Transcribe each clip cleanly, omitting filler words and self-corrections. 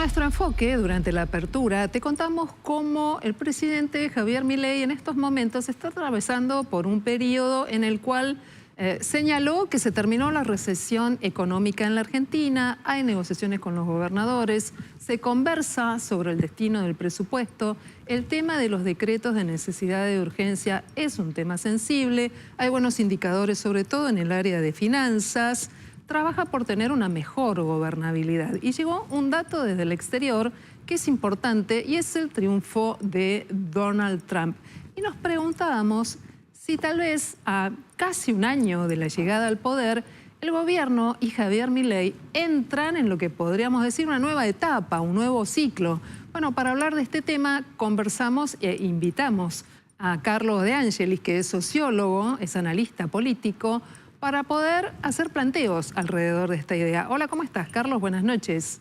nuestro enfoque durante la apertura te contamos cómo el presidente Javier Milei en estos momentos está atravesando por un periodo en el cual señaló que se terminó la recesión económica en la Argentina, hay negociaciones con los gobernadores, se conversa sobre el destino del presupuesto, el tema de los decretos de necesidad de urgencia es un tema sensible, hay buenos indicadores sobre todo en el área de finanzas, trabaja por tener una mejor gobernabilidad. Y llegó un dato desde el exterior que es importante y es el triunfo de Donald Trump. Y nos preguntábamos si tal vez a casi un año de la llegada al poder, el gobierno y Javier Milei entran en lo que podríamos decir una nueva etapa, un nuevo ciclo. Bueno, para hablar de este tema conversamos e invitamos a Carlos De Angelis, que es sociólogo, es analista político, para poder hacer planteos alrededor de esta idea. Hola, ¿cómo estás, Carlos? Buenas noches.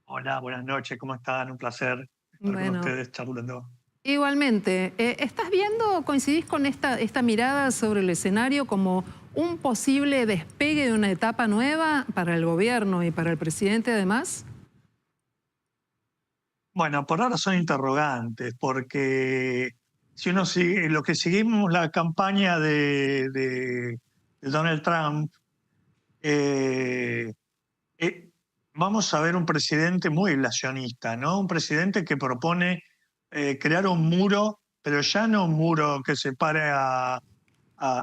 Hola, buenas noches, ¿cómo están? Un placer estar con Bueno, ustedes charlando. igualmente, ¿estás viendo, coincidís con esta mirada sobre el escenario como un posible despegue de una etapa nueva para el gobierno y para el presidente además? Bueno, por ahora son interrogantes, porque si uno sigue, lo que seguimos la campaña de Donald Trump, eh, eh, vamos a ver un presidente muy ilacionista, ¿no? Un presidente que propone crear un muro, pero ya no un muro que separe a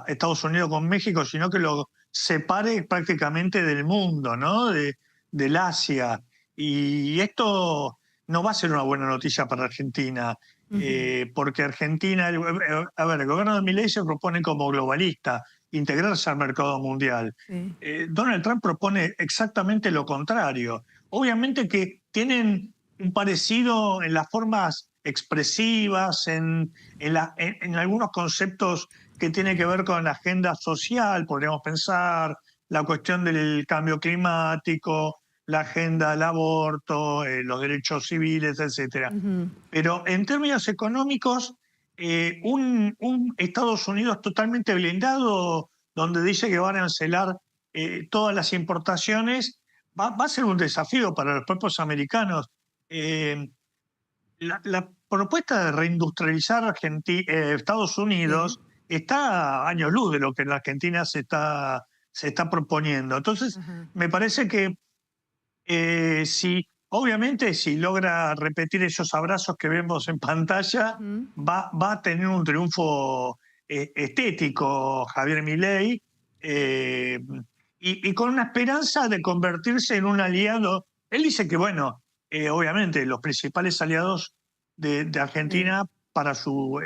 Estados Unidos con México, sino que lo separe prácticamente del mundo, ¿no? Del Asia. Y esto no va a ser una buena noticia para Argentina, Ujú. porque Argentina, a ver, el gobierno de Milei se propone como globalista, integrarse al mercado mundial. Sí. Donald Trump propone exactamente lo contrario. Obviamente que tienen un parecido en las formas expresivas, en algunos conceptos que tiene que ver con la agenda social, podríamos pensar, la cuestión del cambio climático, la agenda del aborto, los derechos civiles, etcétera. Ujú. Pero en términos económicos, un Estados Unidos totalmente blindado, donde dice que van a arancelar todas las importaciones, va a ser un desafío para los propios americanos. Eh, la propuesta de reindustrializar Estados Sí. Unidos está a años luz de lo que en la Argentina se está proponiendo. Entonces, Ajá. me parece que obviamente, si logra repetir esos abrazos que vemos en pantalla, Ujú. va a tener un triunfo estético Javier Milei, eh, y con una esperanza de convertirse en un aliado. Él dice que, bueno, obviamente los principales aliados de Sí. Argentina para su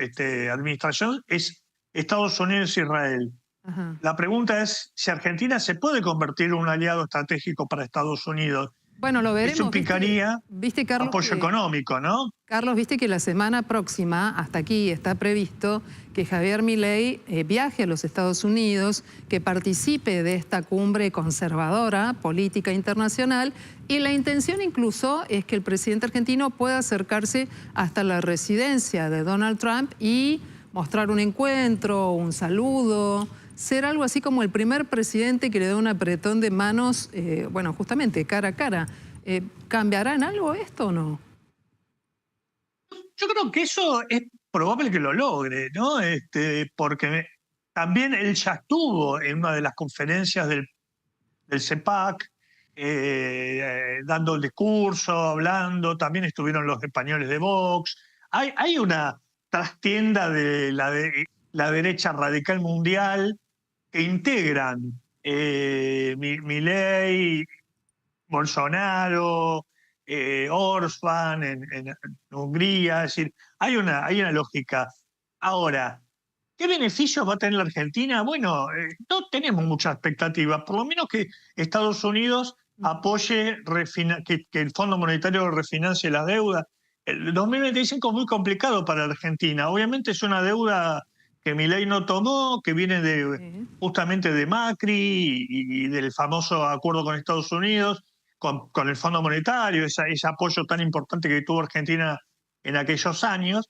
administración es Estados Unidos e Israel. Ajá. La pregunta es si Argentina se puede convertir en un aliado estratégico para Estados Unidos. Bueno, lo Eso veremos. implicaría ¿Viste, Carlos, apoyo que económico, ¿no? Carlos, viste que la semana próxima, hasta aquí, está previsto que Javier Milei viaje a los Estados Unidos, que participe de esta cumbre conservadora, política internacional, y la intención incluso es que el presidente argentino pueda acercarse hasta la residencia de Donald Trump y mostrar un encuentro, un saludo, ser algo así como el primer presidente que le da un apretón de manos, bueno, justamente cara a cara. ¿Cambiará en algo esto o no? Yo creo que eso es probable que lo logre, ¿no? Porque también él ya estuvo en una de las conferencias del CEPAC, dando el discurso, hablando, también estuvieron los españoles de Vox. Hay una trastienda de la derecha radical mundial que integran Milei, Bolsonaro, Orbán en Hungría. Es decir, hay una lógica. Ahora, ¿qué beneficios va a tener la Argentina? Bueno, no tenemos mucha expectativa, por lo menos que Estados Unidos apoye, que el Fondo Monetario refinancie las deudas. El 2025 es muy complicado para la Argentina. Obviamente es una deuda que Milei no tomó, que viene Sí. justamente de Macri y del famoso acuerdo con Estados Unidos, con el Fondo Monetario, ese apoyo tan importante que tuvo Argentina en aquellos años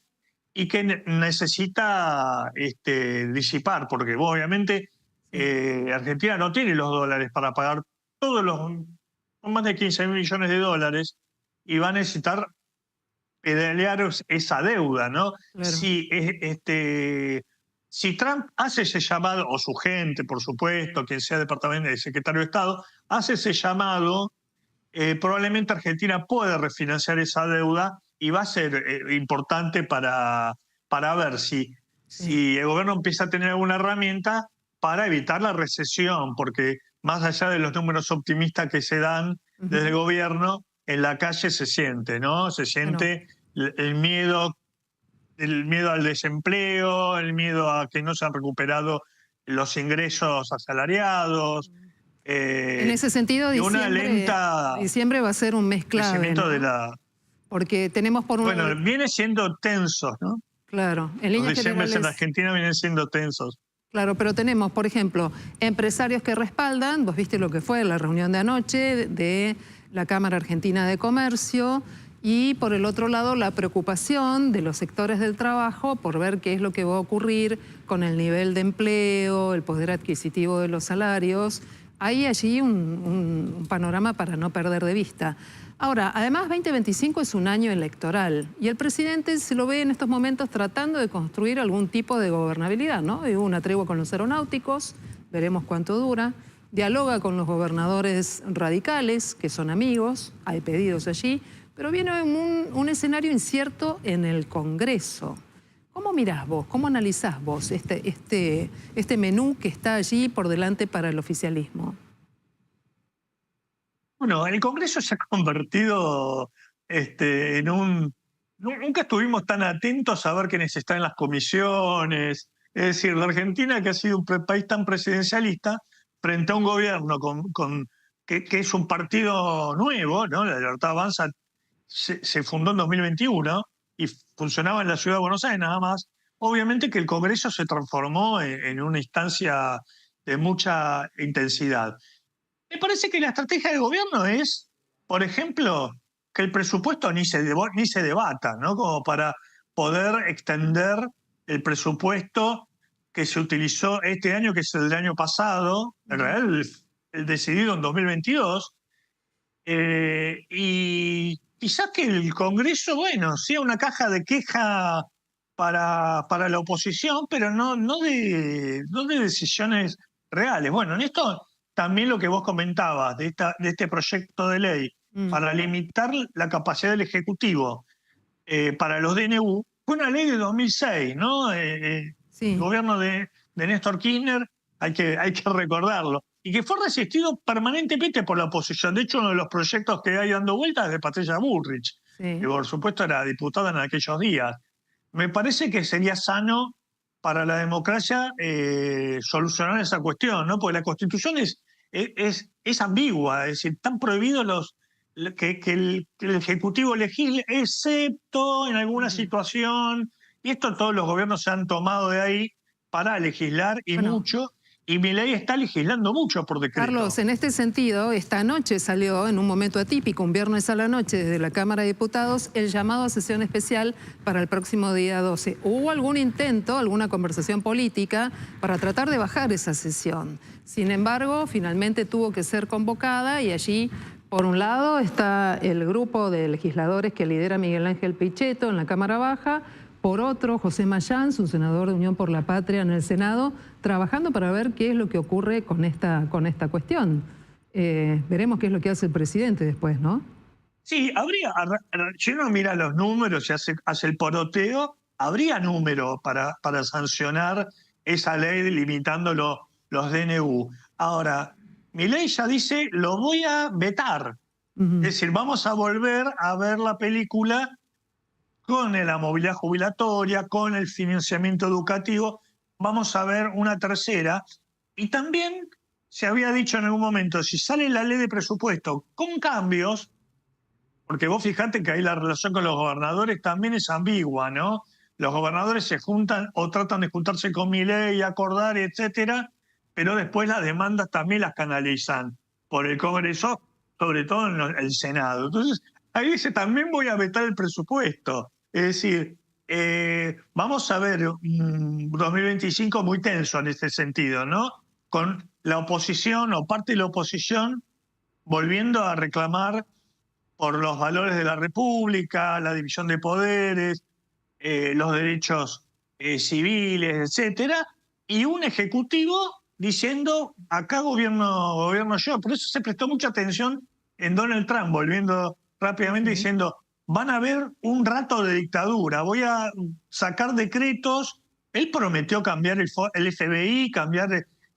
y que necesita disipar, porque obviamente Sí. Argentina no tiene los dólares para pagar todos los son más de 15.000 millones de dólares y va a necesitar pedalear esa deuda, ¿no? Claro. Si Trump hace ese llamado, o su gente, por supuesto, quien sea departamento de secretario de Estado, hace ese llamado, probablemente Argentina puede refinanciar esa deuda y va a ser importante para ver si el gobierno empieza a tener alguna herramienta para evitar la recesión, porque más allá de los números optimistas que se dan desde el gobierno, en la calle se siente, ¿no? Se siente el miedo al desempleo, el miedo a que no se han recuperado los ingresos asalariados. En ese sentido, y una lenta diciembre va a ser un mes clave, crecimiento ¿no? de la... Porque tenemos por un Bueno, lado... viene siendo tenso, ¿no? Claro, en Los líneas diciembres en generales... Argentina vienen siendo tensos. Claro, pero tenemos, por ejemplo, empresarios que respaldan, vos viste lo que fue la reunión de anoche de la Cámara Argentina de Comercio, y por el otro lado la preocupación de los sectores del trabajo por ver qué es lo que va a ocurrir con el nivel de empleo, el poder adquisitivo de los salarios. Hay allí un panorama para no perder de vista. Ahora, además 2025 es un año electoral y el presidente se lo ve en estos momentos tratando de construir algún tipo de gobernabilidad, ¿no? Hubo una tregua con los aeronáuticos, veremos cuánto dura. Dialoga con los gobernadores radicales, que son amigos, hay pedidos allí, pero viene un escenario incierto en el Congreso. ¿Cómo mirás vos, cómo analizás vos este menú que está allí por delante para el oficialismo? Bueno, el Congreso se ha convertido en un... Nunca estuvimos tan atentos a ver quiénes están en las comisiones. Es decir, la Argentina, que ha sido un país tan presidencialista, frente a un gobierno que es un partido nuevo, ¿no? La Libertad Avanza se fundó en 2021 y funcionaba en la ciudad de Buenos Aires nada más. Obviamente que el Congreso se transformó en una instancia de mucha intensidad. Me parece que la estrategia del gobierno es, por ejemplo, que el presupuesto ni se debata, ¿no? Como para poder extender el presupuesto que se utilizó este año, que es el del año pasado, en realidad el decidido en 2022, y quizás que el Congreso, bueno, sea una caja de queja para la oposición, pero no de decisiones reales. Bueno, en esto también lo que vos comentabas de este proyecto de ley para limitar la capacidad del Ejecutivo para los DNU, fue una ley de 2006, ¿no? Sí. El gobierno de Néstor Kirchner, hay que recordarlo, y que fue resistido permanentemente por la oposición. De hecho, uno de los proyectos que hay dando vueltas es de Patricia Bullrich, que por supuesto era diputada en aquellos días. Me parece que sería sano para la democracia solucionar esa cuestión, ¿no? Porque la Constitución es ambigua, es decir, están prohibidos que el Ejecutivo legisle, excepto en alguna situación, y esto todos los gobiernos se han tomado de ahí para legislar y mucho, y Milei está legislando mucho por decreto. Carlos, en este sentido, esta noche salió en un momento atípico, un viernes a la noche, desde la Cámara de Diputados, el llamado a sesión especial para el próximo día 12. ¿Hubo algún intento, alguna conversación política para tratar de bajar esa sesión? Sin embargo, finalmente tuvo que ser convocada y allí, por un lado, está el grupo de legisladores que lidera Miguel Ángel Pichetto en la Cámara Baja. Por otro, José Mayans, un senador de Unión por la Patria en el Senado, trabajando para ver qué es lo que ocurre con esta cuestión. Veremos qué es lo que hace el presidente después, ¿no? Sí, si uno mira los números y hace el poroteo, habría número para sancionar esa ley limitando los DNU. Ahora, Milei ya dice, lo voy a vetar. Es decir, vamos a volver a ver la película con la movilidad jubilatoria, con el financiamiento educativo, vamos a ver una tercera. Y también se había dicho en algún momento, si sale la ley de presupuesto con cambios, porque vos fijate que ahí la relación con los gobernadores también es ambigua, ¿no? Los gobernadores se juntan o tratan de juntarse con Milei, acordar, etcétera, pero después las demandas también las canalizan por el Congreso, sobre todo en el Senado. Entonces, ahí dice, también voy a vetar el presupuesto. Es decir, vamos a ver un 2025 muy tenso en este sentido, ¿no? Con la oposición o parte de la oposición volviendo a reclamar por los valores de la República, la división de poderes, los derechos civiles, etcétera, y un ejecutivo diciendo, acá gobierno yo. Por eso se prestó mucha atención en Donald Trump, volviendo rápidamente diciendo, van a haber un rato de dictadura, voy a sacar decretos. Él prometió cambiar el FBI, cambiar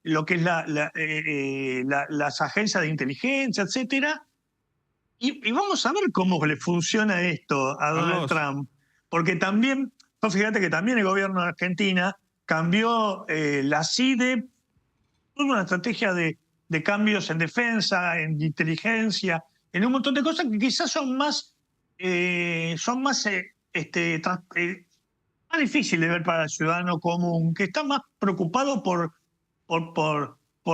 lo que es las agencias de inteligencia, etcétera. Y vamos a ver cómo le funciona esto a Donald Trump. Porque también, fíjate que también el gobierno de Argentina cambió la CIDE, tuvo una estrategia de cambios en defensa, en inteligencia, en un montón de cosas que quizás son más difíciles de ver para el ciudadano común, que está más preocupado por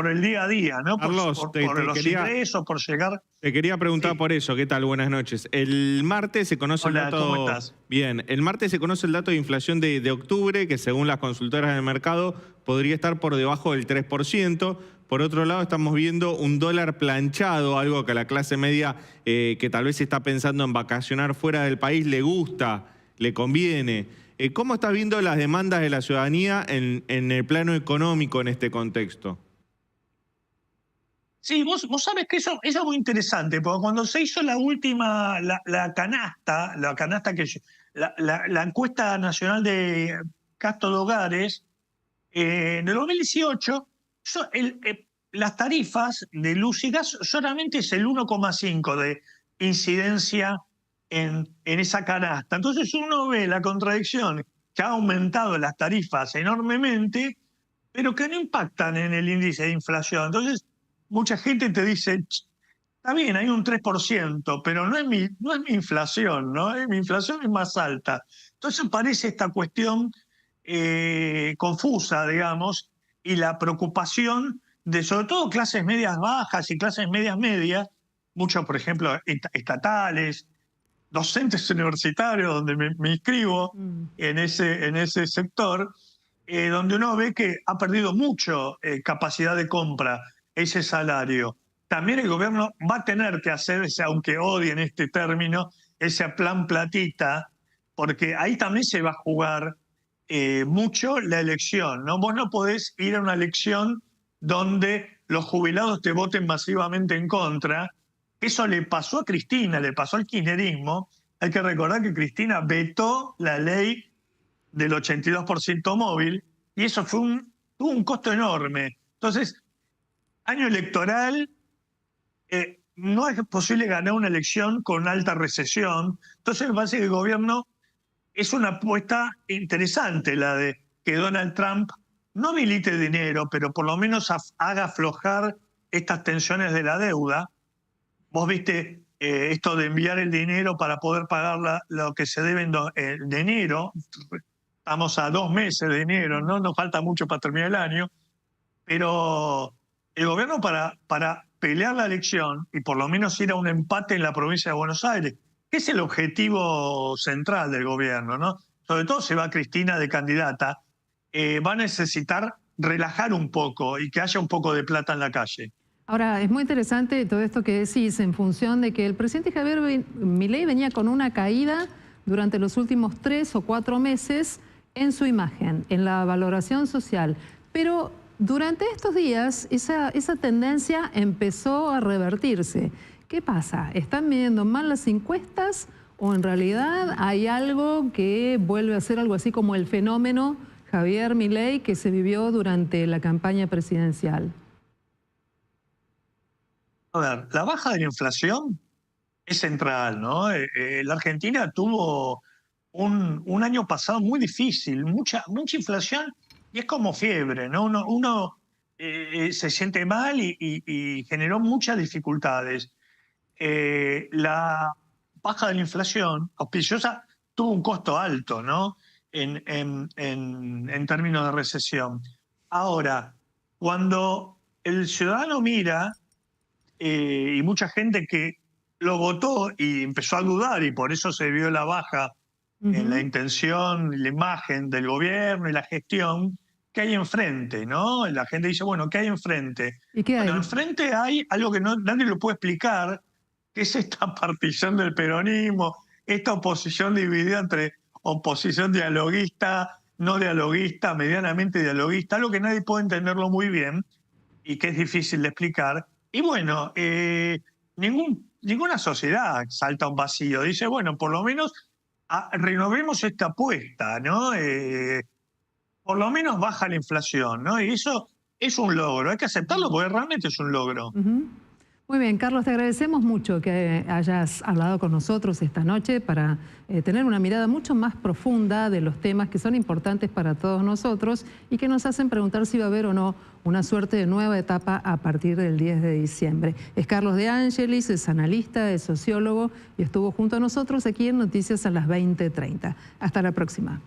el día a día, ¿no? Carlos, por los ingresos, por llegar. Te quería preguntar por eso. ¿Qué tal? Buenas noches. El martes se conoce Hola, el dato. ¿cómo estás? Bien, el martes se conoce el dato de inflación de octubre, que según las consultoras del mercado podría estar por debajo del 3%. Por otro lado, estamos viendo un dólar planchado, algo que a la clase media que tal vez está pensando en vacacionar fuera del país le gusta, le conviene. ¿Cómo estás viendo las demandas de la ciudadanía en el plano económico en este contexto? Sí, vos sabés que eso es muy interesante, porque cuando se hizo la última, la encuesta nacional de gasto de hogares, en el 2018, las tarifas de luz y gas solamente es el 1,5 de incidencia en esa canasta. Entonces uno ve la contradicción, que ha aumentado las tarifas enormemente, pero que no impactan en el índice de inflación. Entonces, mucha gente te dice, está bien, hay un 3%, pero no es mi inflación, ¿no? Mi inflación es más alta. Entonces aparece esta cuestión confusa, digamos, y la preocupación de sobre todo clases medias bajas y clases medias, muchos, por ejemplo, estatales, docentes universitarios, donde me inscribo en ese sector, donde uno ve que ha perdido mucho capacidad de compra ese salario. También el gobierno va a tener que hacer, aunque odien este término, ese plan platita, porque ahí también se va a jugar mucho la elección, ¿no? Vos no podés ir a una elección donde los jubilados te voten masivamente en contra. Eso le pasó a Cristina, le pasó al kirchnerismo. Hay que recordar que Cristina vetó la ley del 82% móvil y eso tuvo un costo enorme. Entonces, año electoral, no es posible ganar una elección con alta recesión. Entonces me parece que el gobierno es una apuesta interesante la de que Donald Trump no habilite dinero, pero por lo menos haga aflojar estas tensiones de la deuda. Vos viste esto de enviar el dinero para poder pagar lo que se debe de enero. Estamos a 2 meses de enero, ¿no? Nos falta mucho para terminar el año. Pero el gobierno para pelear la elección y por lo menos ir a un empate en la provincia de Buenos Aires, que es el objetivo central del gobierno, ¿no? Sobre todo si va Cristina de candidata, va a necesitar relajar un poco y que haya un poco de plata en la calle. Ahora, es muy interesante todo esto que decís en función de que el presidente Javier Milei venía con una caída durante los últimos 3 o 4 meses en su imagen, en la valoración social. Pero durante estos días esa tendencia empezó a revertirse. ¿Qué pasa? ¿Están midiendo mal las encuestas o en realidad hay algo que vuelve a ser algo así como el fenómeno Javier Milei que se vivió durante la campaña presidencial? A ver, la baja de la inflación es central, ¿no? La Argentina tuvo un año pasado muy difícil, mucha inflación y es como fiebre, ¿no? Uno se siente mal y generó muchas dificultades. La baja de la inflación auspiciosa tuvo un costo alto, ¿no? En términos de recesión. Ahora, cuando el ciudadano mira, y mucha gente que lo votó y empezó a dudar y por eso se vio la baja en la intención, la imagen del gobierno y la gestión, qué hay enfrente, ¿no? La gente dice, bueno, ¿qué hay enfrente? ¿Y qué hay? Bueno, enfrente hay algo que nadie lo puede explicar, que es esta partición del peronismo, esta oposición dividida entre oposición dialoguista, no dialoguista, medianamente dialoguista, algo que nadie puede entenderlo muy bien y que es difícil de explicar. Y bueno, ninguna sociedad salta a un vacío. Dice, bueno, por lo menos renovemos esta apuesta, ¿no? Por lo menos baja la inflación, ¿no? Y eso es un logro, hay que aceptarlo porque realmente es un logro. Muy bien, Carlos, te agradecemos mucho que hayas hablado con nosotros esta noche para tener una mirada mucho más profunda de los temas que son importantes para todos nosotros y que nos hacen preguntar si va a haber o no una suerte de nueva etapa a partir del 10 de diciembre. Es Carlos De Angelis, es analista, es sociólogo y estuvo junto a nosotros aquí en Noticias a las 20:30. Hasta la próxima.